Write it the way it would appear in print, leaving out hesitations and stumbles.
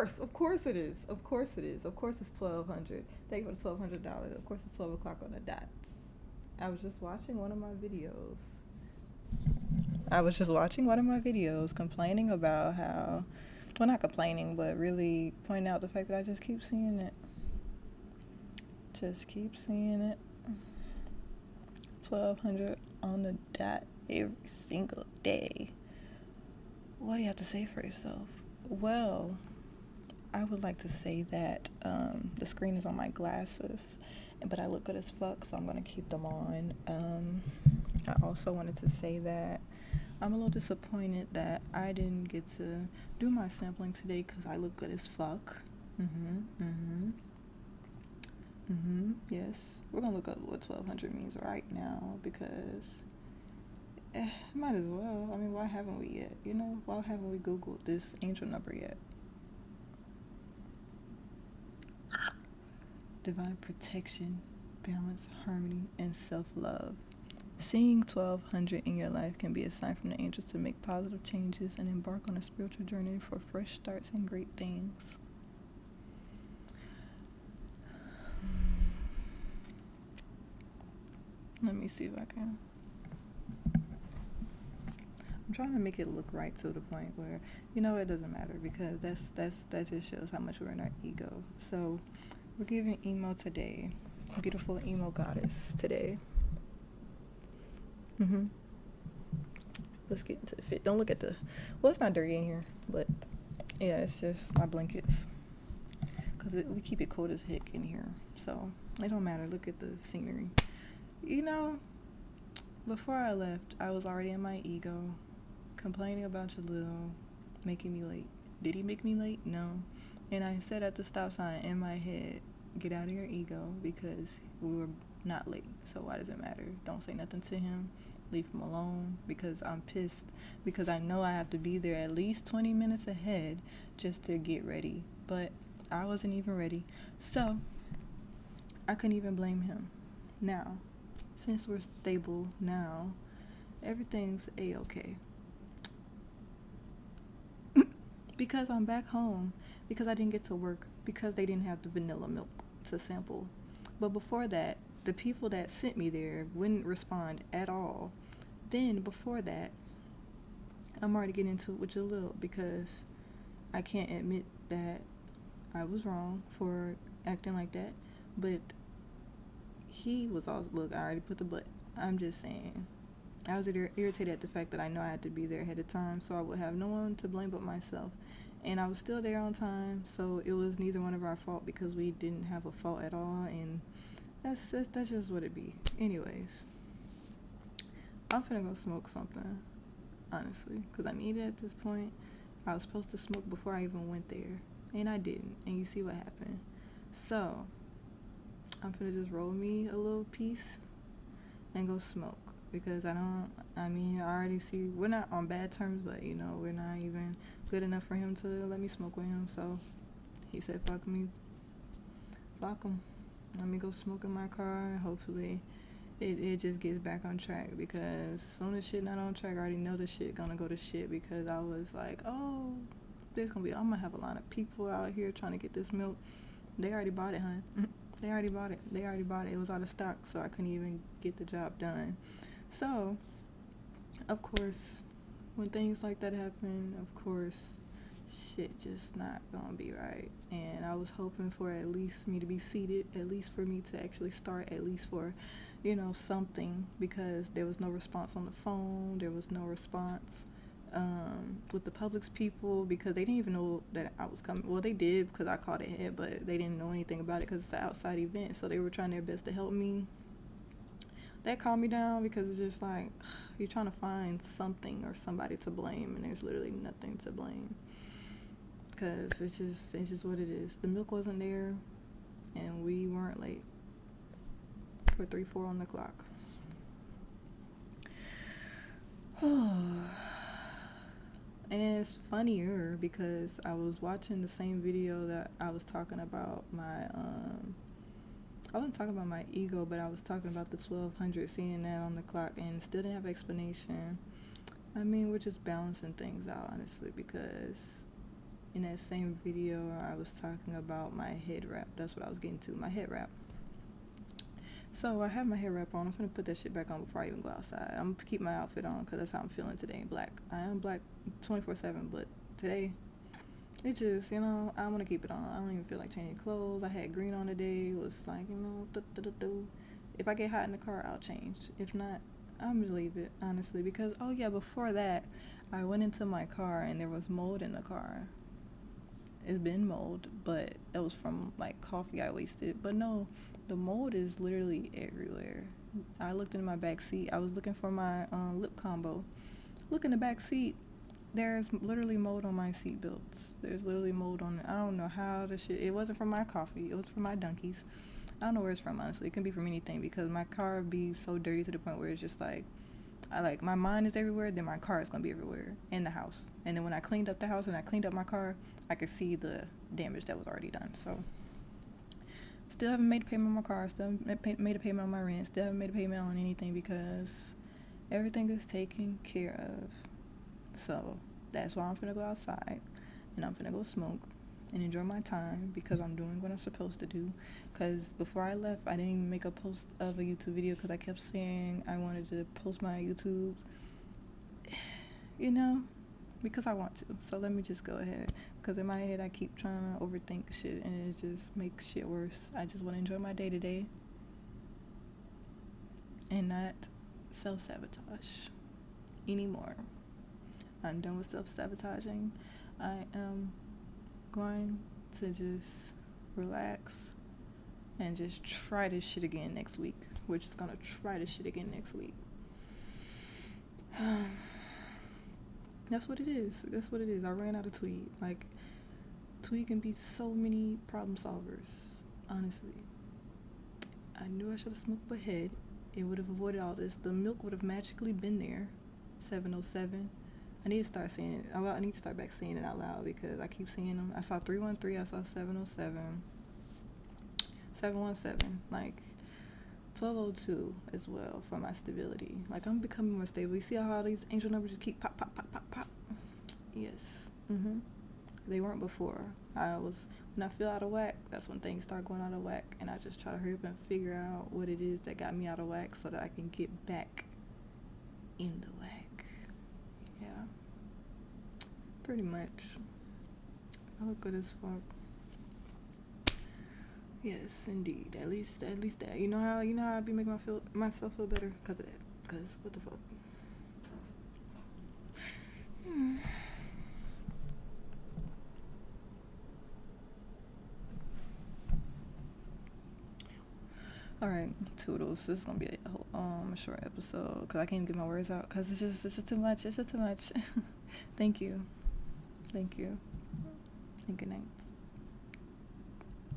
Of course it is. Of course it is. Of course it's 1200. Thank you for the $1,200. Of course it's 12 o'clock on the dot. I was just watching one of my videos. Complaining about how, well, not complaining, but really pointing out the fact that I just keep seeing it. Just keep seeing it. 1200 on the dot every single day. What do you have to say for yourself? Well, I would like to say that the screen is on my glasses, but I look good as fuck, so I'm going to keep them on. I also wanted to say that I'm a little disappointed that I didn't get to do my sampling today because I look good as fuck. Yes. We're going to look up what 1200 means right now because might as well. I mean, why haven't we yet? You know, why haven't we Googled this angel number yet? Divine protection, balance, harmony, and self-love. Seeing 1200 in your life can be a sign from the angels to make positive changes and embark on a spiritual journey for fresh starts and great things. Let me see if I can. I'm trying to make it look right to the point where, you know, it doesn't matter because that just shows how much we're in our ego. So we're giving emo today, beautiful emo goddess today. Let's get into the fit. Don't look at the, well, it's not dirty in here, but yeah, it's just my blankets because we keep it cold as heck in here, so it don't matter. Look at the scenery. You know, before I left, I was already in my ego, complaining about Jalil making me late. Did he make me late? No. And I said at the stop sign in my head, get out of your ego because we were not late. So why does it matter? Don't say nothing to him. Leave him alone because I'm pissed because I know I have to be there at least 20 minutes ahead just to get ready. But I wasn't even ready. So I couldn't even blame him. Now, since we're stable now, everything's a-okay. Because I'm back home, because I didn't get to work, because they didn't have the vanilla milk to sample. But before that, the people that sent me there wouldn't respond at all. Then before that, I'm already getting into it with Jalil because I can't admit that I was wrong for acting like that. But he was all, look, I already put the but. I'm just saying. I was irritated at the fact that I know I had to be there ahead of time, so I would have no one to blame but myself. And I was still there on time, so it was neither one of our fault because we didn't have a fault at all, and that's just what it be. Anyways, I'm finna go smoke something, honestly, because I need it at this point. I was supposed to smoke before I even went there, and I didn't, and you see what happened. So, I'm finna just roll me a little piece and go smoke. Because I already see, we're not on bad terms, but, you know, we're not even good enough for him to let me smoke with him. So he said, fuck me. Fuck him. Let me go smoke in my car, and hopefully it just gets back on track. Because as soon as shit not on track, I already know the shit gonna go to shit. Because I was like, oh, I'm gonna have a lot of people out here trying to get this milk. They already bought it, hun. They already bought it. It was out of stock, so I couldn't even get the job done. So, of course, when things like that happen, of course, shit just not gonna be right. And I was hoping for at least me to be seated, at least for me to actually start, at least for, you know, something, because there was no response on the phone, there was no response with the Publix people, because they didn't even know that I was coming. Well, they did because I called ahead, but they didn't know anything about it because it's an outside event, so they were trying their best to help me. That calmed me down because it's just like you're trying to find something or somebody to blame, and there's literally nothing to blame because it's just what it is. The milk wasn't there, and we weren't late for 3-4 on the clock. And it's funnier because I was watching the same video that I was talking about my I wasn't talking about my ego, but I was talking about the 1200, seeing that on the clock, and still didn't have explanation. I mean, we're just balancing things out, honestly, because in that same video, I was talking about my head wrap. That's what I was getting to, my head wrap. So I have my head wrap on. I'm gonna put that shit back on before I even go outside. I'm gonna keep my outfit on because that's how I'm feeling today, black. I am black 24/7, but today, it just, I want to keep it on. I don't even feel like changing clothes. I had green on today. It was like, if I get hot in the car, I'll change. If not, I'm gonna leave it, honestly, because, before that, I went into my car and there was mold in the car. It's been mold, but that was from, like, coffee I wasted. But no, the mold is literally everywhere. I looked in my back seat. I was looking for my lip combo. Look in the back seat. There's literally mold on my seat belts. There's literally mold on it. I don't know how the shit. It wasn't from my coffee. It was from my Dunkies. I don't know where it's from, honestly. It can be from anything because my car be so dirty to the point where it's just like, my mind is everywhere, then my car is going to be everywhere in the house. And then when I cleaned up the house and I cleaned up my car, I could see the damage that was already done. So, still haven't made a payment on my car. Still haven't made a payment on my rent. Still haven't made a payment on anything because everything is taken care of. So, that's why I'm finna go outside and I'm finna go smoke and enjoy my time because I'm doing what I'm supposed to do. Because before I left, I didn't even make a post of a YouTube video because I kept saying I wanted to post my YouTubes, because I want to. So let me just go ahead, because in my head I keep trying to overthink shit and it just makes shit worse. I just want to enjoy my day to day and not self-sabotage anymore. I'm done with self-sabotaging. I am going to just relax and just try this shit again next week. We're just gonna try this shit again next week. That's what it is. That's what it is. I ran out of tweed. Like, tweed can be so many problem solvers, honestly. I knew I should have smoked ahead. It would have avoided all this. The milk would have magically been there. 707. I need to start saying it. I need to start back saying it out loud because I keep seeing them. I saw 313. I saw 707. 717. Like, 1202 as well for my stability. Like, I'm becoming more stable. You see how all these angel numbers just keep pop, pop, pop, pop, pop? Yes. They weren't before. When I feel out of whack, that's when things start going out of whack. And I just try to hurry up and figure out what it is that got me out of whack so that I can get back in the whack. Yeah. Pretty much. I look good as fuck. Yes, indeed. At least that. You know how I be making myself feel better because of that. Because what the fuck. All right, toodles. This is gonna be a short episode because I can't even get my words out because it's just too much. It's just too much. Thank you. And good night.